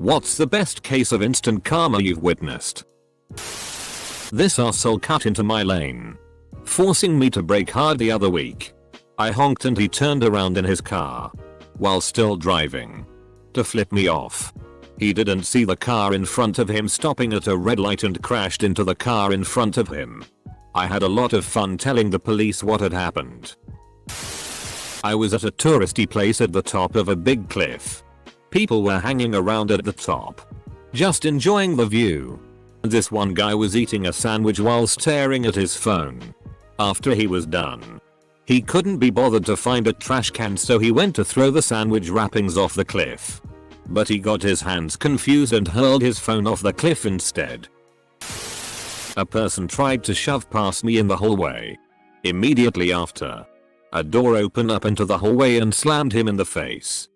What's the best case of instant karma you've witnessed? This arsehole cut into my lane, forcing me to brake hard the other week. I honked and he turned around in his car, while still driving, to flip me off. He didn't see the car in front of him stopping at a red light and crashed into the car in front of him. I had a lot of fun telling the police what had happened. I was at a touristy place at the top of a big cliff. People were hanging around at the top, just enjoying the view. This one guy was eating a sandwich while staring at his phone. After he was done, he couldn't be bothered to find a trash can, so he went to throw the sandwich wrappings off the cliff. But he got his hands confused and hurled his phone off the cliff instead. A person tried to shove past me in the hallway. Immediately after, a door opened up into the hallway and slammed him in the face.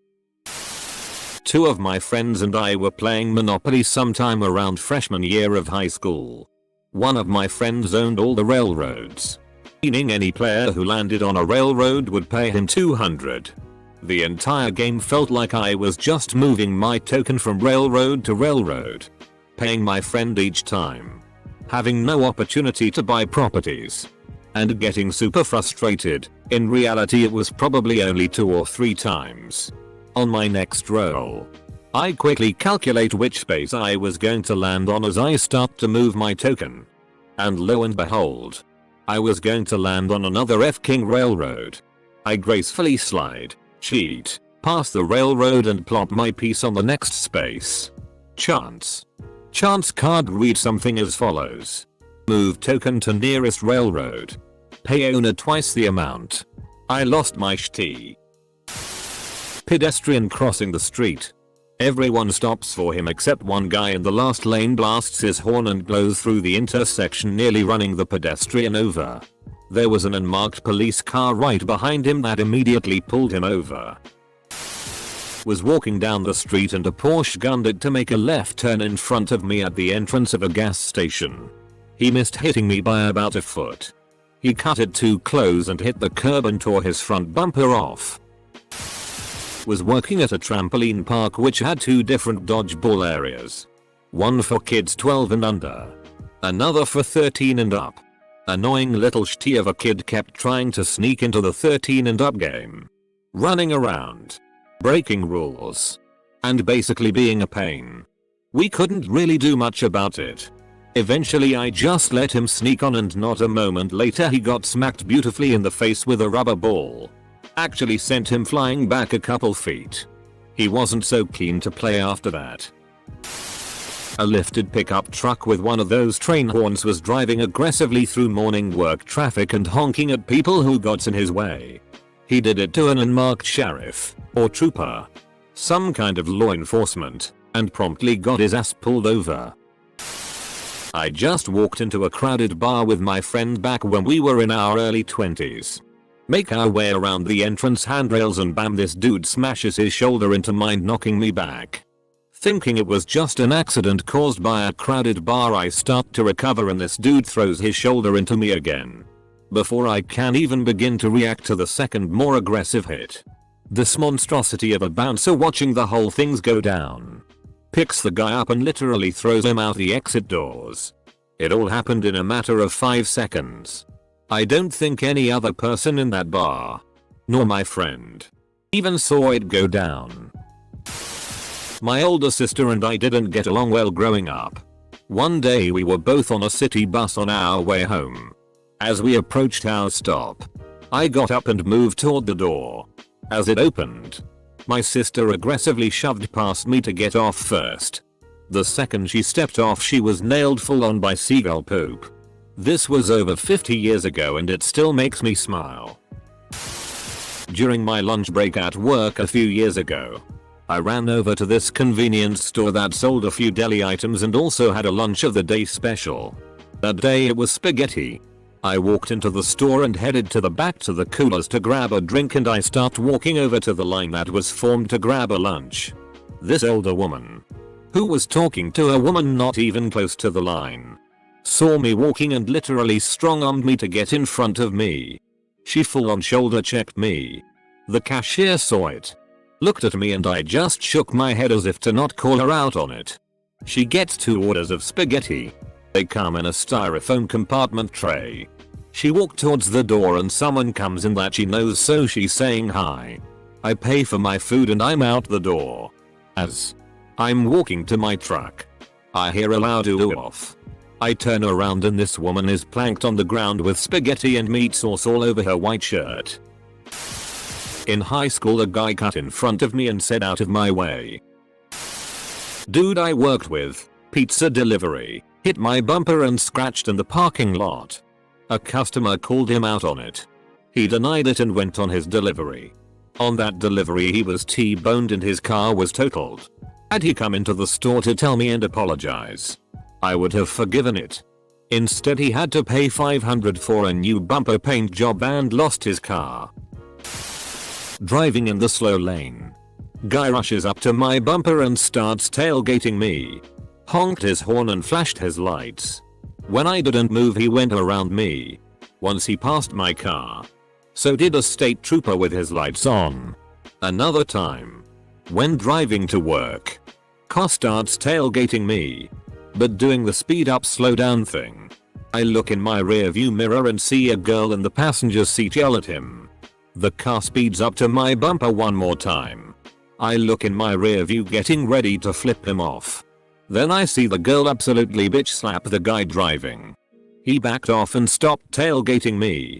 Two of my friends and I were playing Monopoly sometime around freshman year of high school. One of my friends owned all the railroads, meaning any player who landed on a railroad would pay him 200. The entire game felt like I was just moving my token from railroad to railroad, paying my friend each time, having no opportunity to buy properties, and getting super frustrated. In reality it was probably only 2 or 3 times. On my next roll, I quickly calculate which space I was going to land on as I start to move my token. And lo and behold, I was going to land on another F-King railroad. I gracefully slide, cheat, past the railroad and plop my piece on the next space. Chance card reads something as follows. Move token to nearest railroad. Pay owner twice the amount. I lost my shti. Pedestrian crossing the street. Everyone stops for him except one guy in the last lane blasts his horn and blows through the intersection, nearly running the pedestrian over. There was an unmarked police car right behind him that immediately pulled him over. Was walking down the street and a Porsche gunned it to make a left turn in front of me at the entrance of a gas station. He missed hitting me by about a foot. He cut it too close and hit the curb and tore his front bumper off. Was working at a trampoline park which had 2 different dodgeball areas. One for kids 12 and under, another for 13 and up. Annoying little shitty of a kid kept trying to sneak into the 13 and up game, running around, breaking rules, and basically being a pain. We couldn't really do much about it. Eventually I just let him sneak on, and not a moment later he got smacked beautifully in the face with a rubber ball. Actually sent him flying back a couple feet. He wasn't so keen to play after that. A lifted pickup truck with one of those train horns was driving aggressively through morning work traffic and honking at people who got in his way. He did it to an unmarked sheriff, or trooper, some kind of law enforcement, and promptly got his ass pulled over. I just walked into a crowded bar with my friend back when we were in our early 20s. Make our way around the entrance handrails and bam, this dude smashes his shoulder into mine, knocking me back. Thinking it was just an accident caused by a crowded bar, I start to recover and this dude throws his shoulder into me again. Before I can even begin to react to the second more aggressive hit, this monstrosity of a bouncer, watching the whole things go down, picks the guy up and literally throws him out the exit doors. It all happened in a matter of 5 seconds. I don't think any other person in that bar, nor my friend, even saw it go down. My older sister and I didn't get along well growing up. One day we were both on a city bus on our way home. As we approached our stop, I got up and moved toward the door. As it opened, my sister aggressively shoved past me to get off first. The second she stepped off, she was nailed full on by seagull poop. This was over 50 years ago and it still makes me smile. During my lunch break at work a few years ago, I ran over to this convenience store that sold a few deli items and also had a lunch of the day special. That day it was spaghetti. I walked into the store and headed to the back to the coolers to grab a drink, and I start walking over to the line that was formed to grab a lunch. This older woman, who was talking to a woman not even close to the line, saw me walking and literally strong-armed me to get in front of me. She full on shoulder checked me. The cashier saw it. looked at me and I just shook my head as if to not call her out on it. She gets 2 orders of spaghetti. They come in a styrofoam compartment tray. She walked towards the door and someone comes in that she knows, so she's saying hi. I pay for my food and I'm out the door. As I'm walking to my truck, I hear a loud ooh off. I turn around and this woman is planked on the ground with spaghetti and meat sauce all over her white shirt. In high school, a guy cut in front of me and said out of my way. Dude I worked with, pizza delivery, hit my bumper and scratched in the parking lot. A customer called him out on it. He denied it and went on his delivery. On that delivery he was T-boned and his car was totaled. Had he come into the store to tell me and apologize, I would have forgiven it. Instead he had to pay $500 for a new bumper paint job and lost his car. Driving in the slow lane. Guy rushes up to my bumper and starts tailgating me. Honked his horn and flashed his lights. When I didn't move he went around me. Once he passed my car. So did a state trooper with his lights on. Another time. When driving to work. Car starts tailgating me. But doing the speed up slow down thing. I look in my rear view mirror and see a girl in the passenger seat yell at him. The car speeds up to my bumper one more time. I look in my rear view getting ready to flip him off. Then I see the girl absolutely bitch slap the guy driving. He backed off and stopped tailgating me.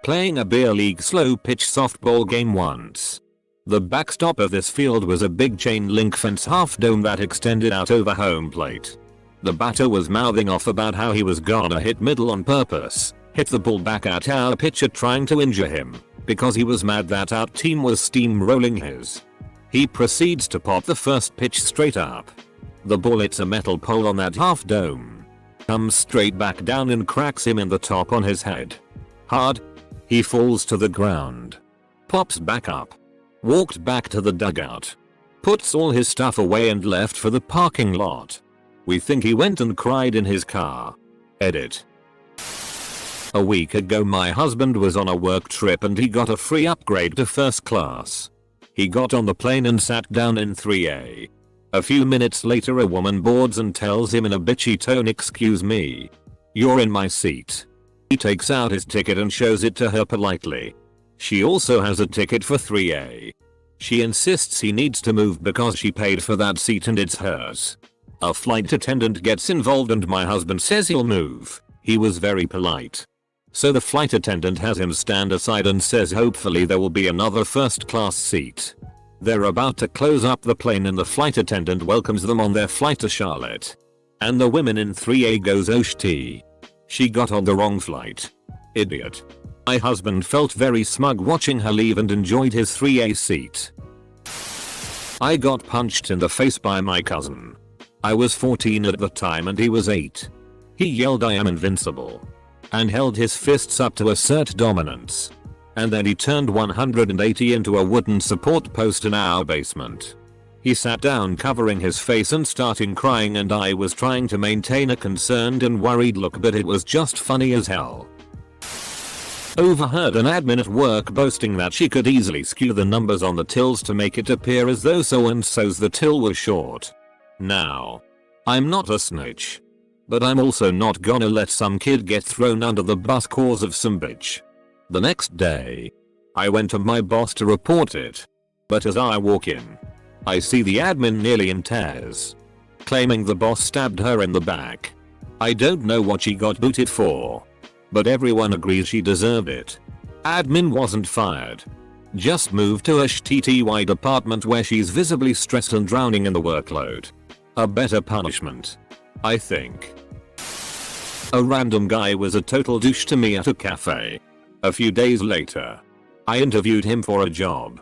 Playing a beer league slow pitch softball game once. The backstop of this field was a big chain link fence half dome that extended out over home plate. The batter was mouthing off about how he was gonna hit middle on purpose, hit the ball back at our pitcher trying to injure him, because he was mad that our team was steamrolling his. He proceeds to pop the first pitch straight up. The ball hits a metal pole on that half dome. Comes straight back down and cracks him in the top on his head. Hard. He falls to the ground. Pops back up. Walked back to the dugout. Puts all his stuff away and left for the parking lot. We think he went and cried in his car. Edit. A week ago my husband was on a work trip and he got a free upgrade to first class. He got on the plane and sat down in 3A. A few minutes later a woman boards and tells him in a bitchy tone, "Excuse me. You're in my seat." He takes out his ticket and shows it to her politely. She also has a ticket for 3A. She insists he needs to move because she paid for that seat and it's hers. A flight attendant gets involved and my husband says he'll move. He was very polite. So the flight attendant has him stand aside and says hopefully there will be another first class seat. They're about to close up the plane and the flight attendant welcomes them on their flight to Charlotte. And the women in 3A goes, "Oh shit. She got on the wrong flight. Idiot." My husband felt very smug watching her leave and enjoyed his 3A seat. I got punched in the face by my cousin. I was 14 at the time and he was 8. He yelled, "I am invincible," and held his fists up to assert dominance. And then he turned 180 into a wooden support post in our basement. He sat down covering his face and starting crying and I was trying to maintain a concerned and worried look, but it was just funny as hell. Overheard an admin at work boasting that she could easily skew the numbers on the tills to make it appear as though so and so's the till was short. Now, I'm not a snitch. But I'm also not gonna let some kid get thrown under the bus cause of some bitch. The next day, I went to my boss to report it. But as I walk in, I see the admin nearly in tears, claiming the boss stabbed her in the back. I don't know what she got booted for, but everyone agrees she deserved it. Admin wasn't fired. Just moved to a shitty department where she's visibly stressed and drowning in the workload. A better punishment, I think. A random guy was a total douche to me at a cafe. A few days later, I interviewed him for a job.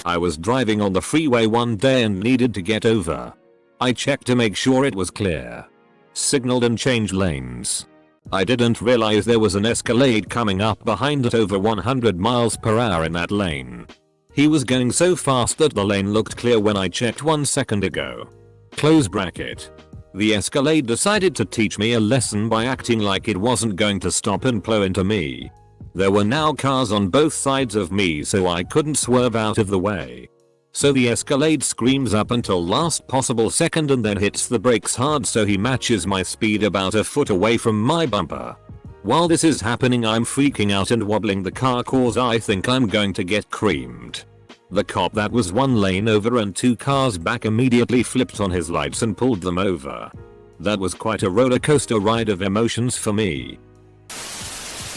I was driving on the freeway one day and needed to get over. I checked to make sure it was clear. Signaled and changed lanes. I didn't realize there was an Escalade coming up behind at over 100 miles per hour in that lane. He was going so fast that the lane looked clear when I checked 1 second ago. Close bracket. The Escalade decided to teach me a lesson by acting like it wasn't going to stop and plow into me. There were now cars on both sides of me, so I couldn't swerve out of the way. So the Escalade screams up until last possible second and then hits the brakes hard so he matches my speed about a foot away from my bumper. While this is happening, I'm freaking out and wobbling the car cause I think I'm going to get creamed. The cop that was one lane over and 2 cars back immediately flipped on his lights and pulled them over. That was quite a roller coaster ride of emotions for me.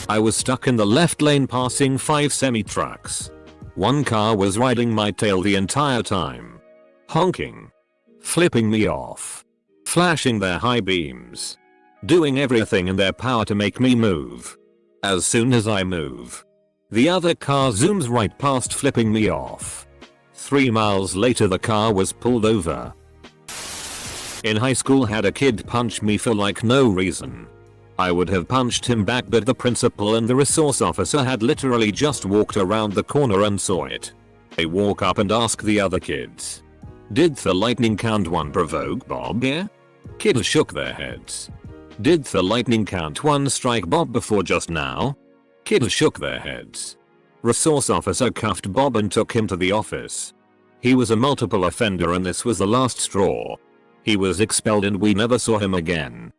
I was stuck in the left lane passing 5 semi-trucks. One car was riding my tail the entire time. Honking. Flipping me off. Flashing their high beams. Doing everything in their power to make me move. As soon as I move, the other car zooms right past, flipping me off. 3 miles later the car was pulled over. In high school had a kid punch me for like no reason. I would have punched him back, but the principal and the resource officer had literally just walked around the corner and saw it. They walk up and ask the other kids, "Did the lightning count 1 provoke Bob here?" Kids shook their heads. "Did the lightning count 1 strike Bob before just now?" Kids shook their heads. Resource officer cuffed Bob and took him to the office. He was a multiple offender and this was the last straw. He was expelled and we never saw him again.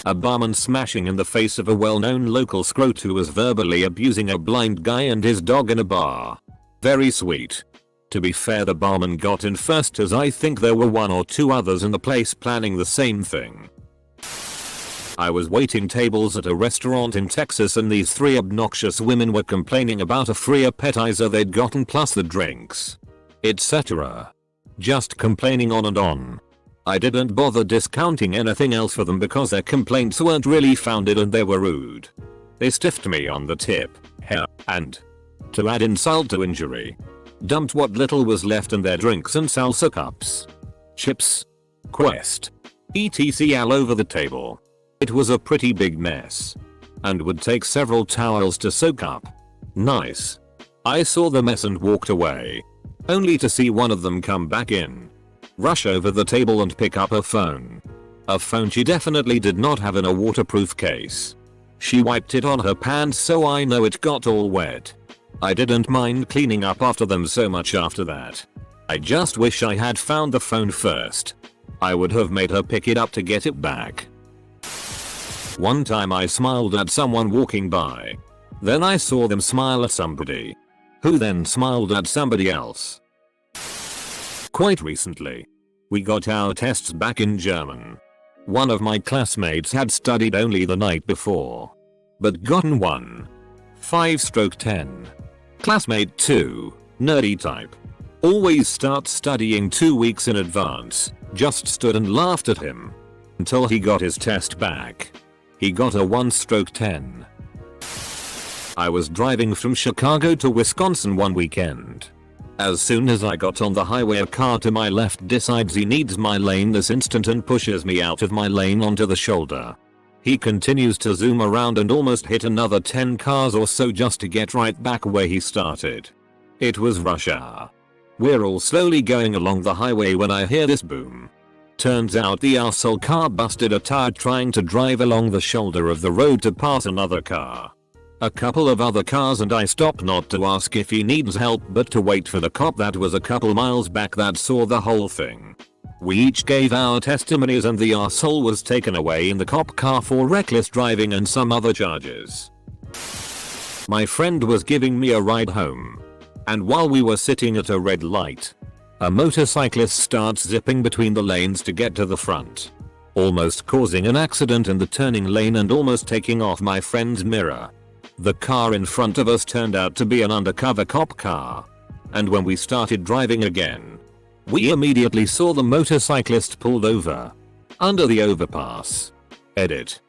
A barman smashing in the face of a well-known local scrote who was verbally abusing a blind guy and his dog in a bar. Very sweet. To be fair, the barman got in first as I think there were 1 or 2 others in the place planning the same thing. I was waiting tables at a restaurant in Texas and these 3 obnoxious women were complaining about a free appetizer they'd gotten plus the drinks, etc. Just complaining on and on. I didn't bother discounting anything else for them because their complaints weren't really founded and they were rude. They stiffed me on the tip, hair, and, to add insult to injury, dumped what little was left in their drinks and salsa cups, chips, Quest, etc. all over the table. It was a pretty big mess. And would take several towels to soak up. Nice. I saw the mess and walked away. Only to see one of them come back in, rush over the table and pick up her phone. A phone she definitely did not have in a waterproof case. She wiped it on her pants so I know it got all wet. I didn't mind cleaning up after them so much after that. I just wish I had found the phone first. I would have made her pick it up to get it back. One time I smiled at someone walking by. Then I saw them smile at somebody, who then smiled at somebody else. Quite recently, we got our tests back in German. One of my classmates had studied only the night before, but gotten 1. 5/10. Classmate 2, nerdy type. Always starts studying 2 weeks in advance, just stood and laughed at him. Until he got his test back. He got a 1/10. I was driving from Chicago to Wisconsin one weekend. As soon as I got on the highway, a car to my left decides he needs my lane this instant and pushes me out of my lane onto the shoulder. He continues to zoom around and almost hit another 10 cars or so just to get right back where he started. It was rush hour. We're all slowly going along the highway when I hear this boom. Turns out the arsehole car busted a tire trying to drive along the shoulder of the road to pass another car. A couple of other cars and I stopped not to ask if he needs help but to wait for the cop that was a couple miles back that saw the whole thing. We each gave our testimonies and the arsehole was taken away in the cop car for reckless driving and some other charges. My friend was giving me a ride home. And while we were sitting at a red light, a motorcyclist starts zipping between the lanes to get to the front, almost causing an accident in the turning lane and almost taking off my friend's mirror. The car in front of us turned out to be an undercover cop car. And when we started driving again, we immediately saw the motorcyclist pulled over. Under the overpass. Edit.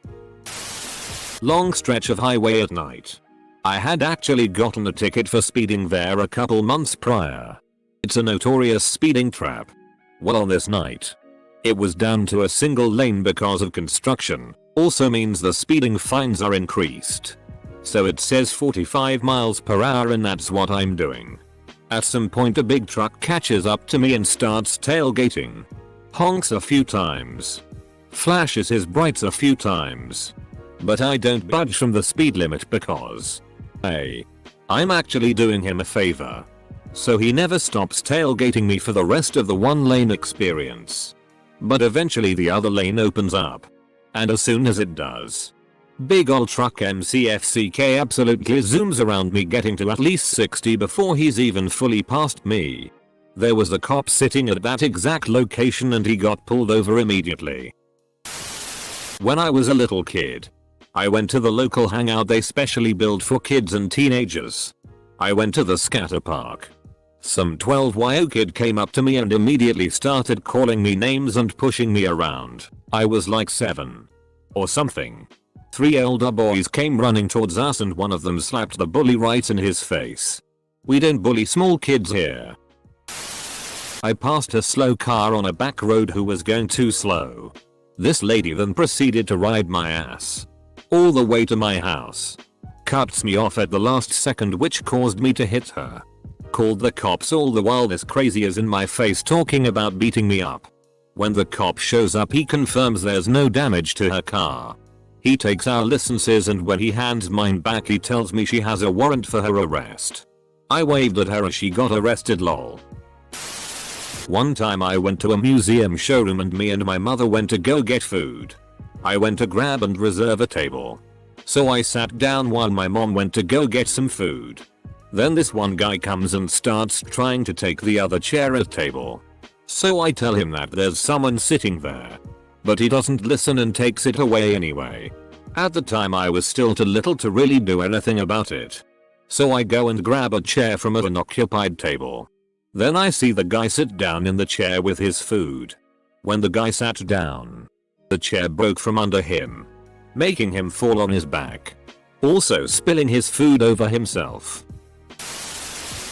Long stretch of highway at night. I had actually gotten a ticket for speeding there a couple months prior. It's a notorious speeding trap. Well, on this night, it was down to a single lane because of construction. Also means the speeding fines are increased. So it says 45 miles per hour and that's what I'm doing. At some point a big truck catches up to me and starts tailgating. Honks a few times. Flashes his brights a few times. But I don't budge from the speed limit because, hey, I'm actually doing him a favor. So he never stops tailgating me for the rest of the one lane experience. But eventually the other lane opens up. And as soon as it does, big ol' truck MCFCK absolutely zooms around me, getting to at least 60 before he's even fully past me. There was a cop sitting at that exact location and he got pulled over immediately. When I was a little kid, I went to the local hangout they specially build for kids and teenagers. I went to the scatter park. Some 12-year-old kid came up to me and immediately started calling me names and pushing me around. I was like 7 or something. 3 older boys came running towards us and one of them slapped the bully right in his face. We don't bully small kids here. I passed a slow car on a back road who was going too slow. This lady then proceeded to ride my ass all the way to my house. Cuts me off at the last second, which caused me to hit her. Called the cops, all the while this crazy is in my face talking about beating me up. When the cop shows up, he confirms there's no damage to her car. He takes our licenses and when he hands mine back he tells me she has a warrant for her arrest. I waved at her as she got arrested, lol. One time I went to a museum showroom and me and my mother went to go get food. I went to grab and reserve a table. So I sat down while my mom went to go get some food. Then this one guy comes and starts trying to take the other chair at table. So I tell him that there's someone sitting there. But he doesn't listen and takes it away anyway. At the time I was still too little to really do anything about it. So I go and grab a chair from an unoccupied table. Then I see the guy sit down in the chair with his food. When the guy sat down, the chair broke from under him, making him fall on his back, also spilling his food over himself.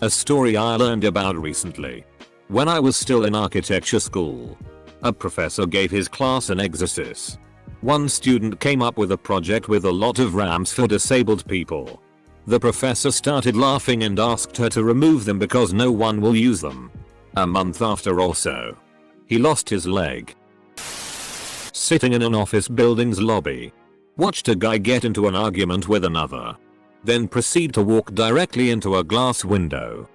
A story I learned about recently. When I was still in architecture school, a professor gave his class an exercise. One student came up with a project with a lot of ramps for disabled people. The professor started laughing and asked her to remove them because no one will use them. A month after or so, he lost his leg. Sitting in an office building's lobby, watched a guy get into an argument with another, then proceed to walk directly into a glass window.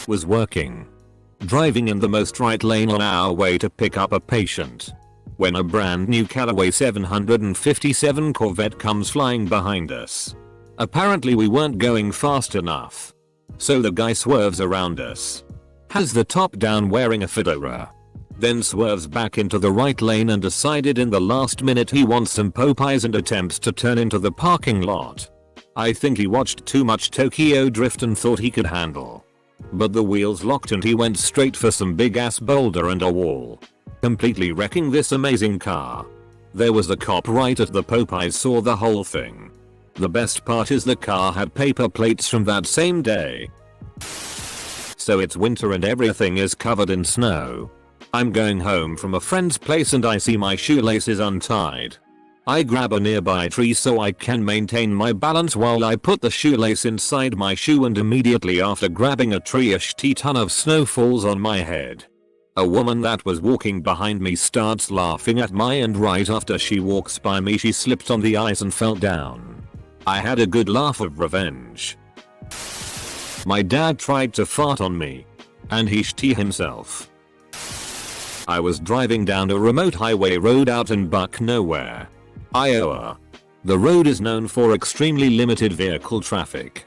Was working, driving in the most right lane on our way to pick up a patient, when a brand new Callaway 757 Corvette comes flying behind us. Apparently we weren't going fast enough. So the guy swerves around us, has the top down wearing a fedora, then swerves back into the right lane and decided in the last minute he wants some Popeyes and attempts to turn into the parking lot. I think he watched too much Tokyo Drift and thought he could handle. But the wheels locked and he went straight for some big ass boulder and a wall, completely wrecking this amazing car. There was a cop right at the Popeyes, saw the whole thing. The best part is the car had paper plates from that same day. So it's winter and everything is covered in snow. I'm going home from a friend's place and I see my shoelaces untied. I grab a nearby tree so I can maintain my balance while I put the shoelace inside my shoe, and immediately after grabbing a tree a shit-ton of snow falls on my head. A woman that was walking behind me starts laughing at me and right after she walks by me she slipped on the ice and fell down. I had a good laugh of revenge. My dad tried to fart on me, and he shit himself. I was driving down a remote highway road out in Buck Nowhere, Iowa. The road is known for extremely limited vehicle traffic,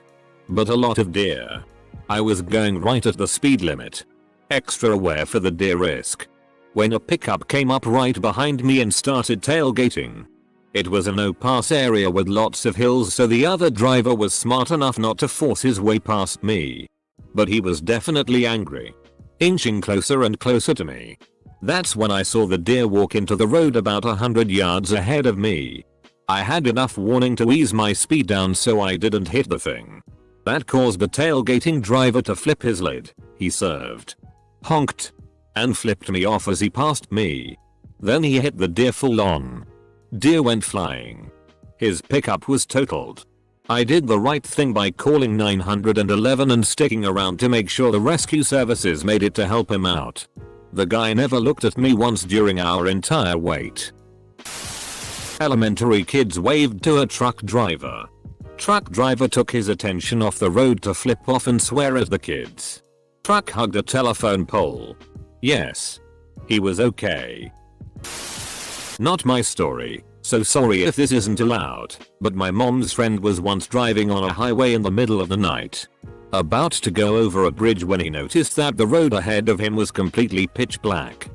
but a lot of deer. I was going right at the speed limit, extra aware for the deer risk, when a pickup came up right behind me and started tailgating. It was a no-pass area with lots of hills, so the other driver was smart enough not to force his way past me. But he was definitely angry, inching closer and closer to me. That's when I saw the deer walk into the road about 100 yards ahead of me. I had enough warning to ease my speed down so I didn't hit the thing. That caused the tailgating driver to flip his lid. He served, honked, and flipped me off as he passed me. Then he hit the deer full on. Deer went flying. His pickup was totaled. I did the right thing by calling 911 and sticking around to make sure the rescue services made it to help him out. The guy never looked at me once during our entire wait. Elementary kids waved to a truck driver. Truck driver took his attention off the road to flip off and swear at the kids. Truck hugged a telephone pole. Yes. He was okay. Not my story, so sorry if this isn't allowed, but my mom's friend was once driving on a highway in the middle of the night, about to go over a bridge when he noticed that the road ahead of him was completely pitch black.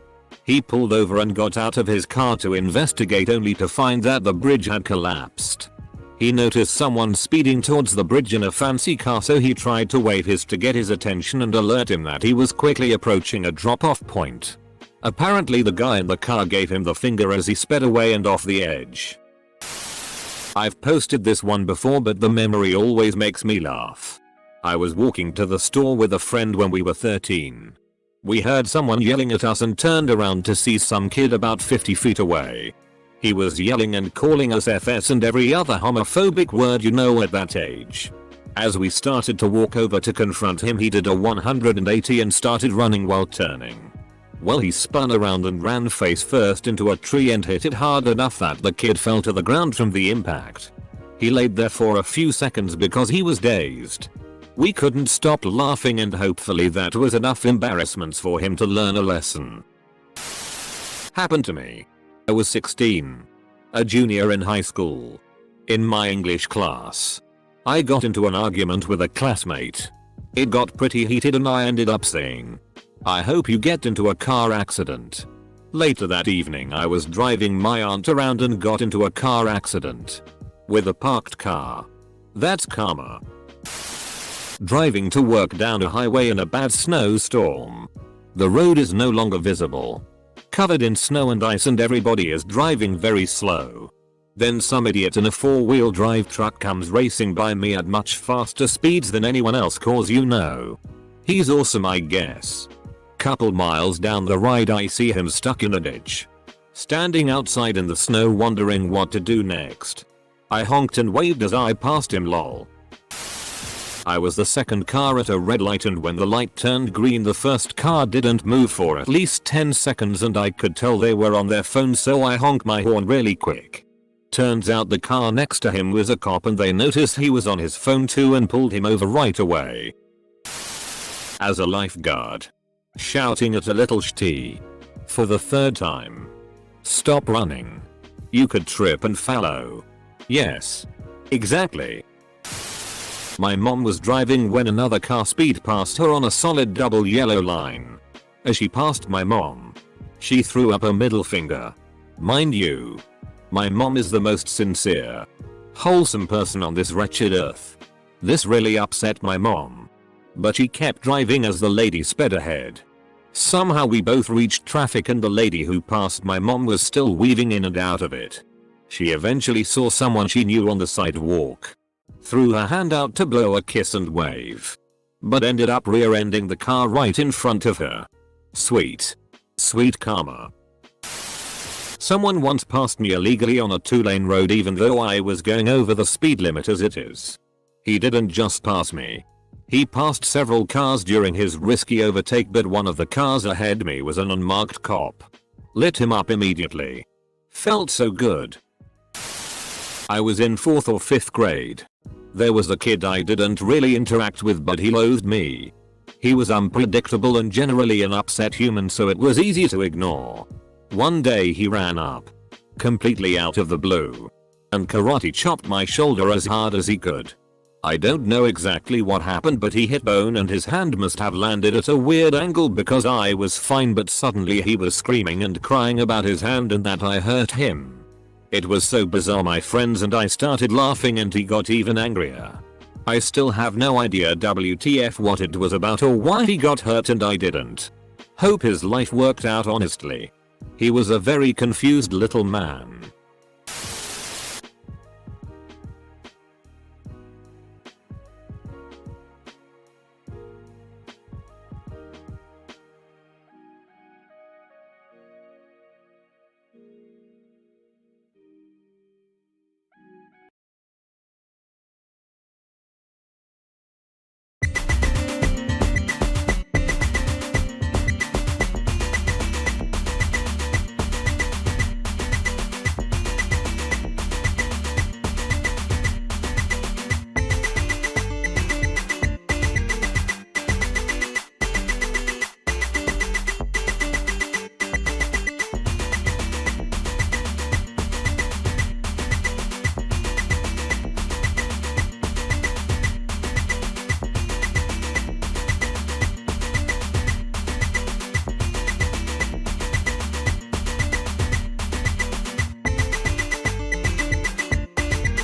He pulled over and got out of his car to investigate, only to find that the bridge had collapsed. He noticed someone speeding towards the bridge in a fancy car, so he tried to wave his to get his attention and alert him that he was quickly approaching a drop-off point. Apparently the guy in the car gave him the finger as he sped away and off the edge. I've posted this one before, but the memory always makes me laugh. I was walking to the store with a friend when we were 13. We heard someone yelling at us and turned around to see some kid about 50 feet away. He was yelling and calling us FS and every other homophobic word you know at that age. As we started to walk over to confront him, he did a 180 and started running while turning. Well, he spun around and ran face first into a tree and hit it hard enough that the kid fell to the ground from the impact. He laid there for a few seconds because he was dazed. We couldn't stop laughing, and hopefully that was enough embarrassments for him to learn a lesson. Happened to me. I was 16. A junior in high school. In my English class, I got into an argument with a classmate. It got pretty heated and I ended up saying, "I hope you get into a car accident." Later that evening I was driving my aunt around and got into a car accident. With a parked car. That's karma. Driving to work down a highway in a bad snowstorm. The road is no longer visible. Covered in snow and ice and everybody is driving very slow. Then some idiot in a 4-wheel drive truck comes racing by me at much faster speeds than anyone else, cause you know, he's awesome, I guess. Couple miles down the ride I see him stuck in a ditch. Standing outside in the snow wondering what to do next. I honked and waved as I passed him, lol. I was the second car at a red light, and when the light turned green the first car didn't move for at least 10 seconds and I could tell they were on their phone, so I honked my horn really quick. Turns out the car next to him was a cop and they noticed he was on his phone too and pulled him over right away. As a lifeguard. Shouting at a little shitty. For the third time. Stop running. You could trip and fallow. Yes. Exactly. My mom was driving when another car speed past her on a solid double yellow line. As she passed my mom, she threw up a middle finger. Mind you, my mom is the most sincere, wholesome person on this wretched earth. This really upset my mom. But she kept driving as the lady sped ahead. Somehow we both reached traffic and the lady who passed my mom was still weaving in and out of it. She eventually saw someone she knew on the sidewalk. Threw her hand out to blow a kiss and wave. But ended up rear-ending the car right in front of her. Sweet. Sweet karma. Someone once passed me illegally on a 2-lane road even though I was going over the speed limit as it is. He didn't just pass me. He passed several cars during his risky overtake, but one of the cars ahead me was an unmarked cop. Lit him up immediately. Felt so good. I was in 4th or 5th grade. There was a kid I didn't really interact with, but he loathed me. He was unpredictable and generally an upset human, so it was easy to ignore. One day he ran up, completely out of the blue, and karate chopped my shoulder as hard as he could. I don't know exactly what happened, but he hit bone and his hand must have landed at a weird angle because I was fine, but suddenly he was screaming and crying about his hand and that I hurt him. It was so bizarre, my friends and I started laughing and he got even angrier. I still have no idea WTF what it was about or why he got hurt and I didn't. Hope his life worked out honestly. He was a very confused little man.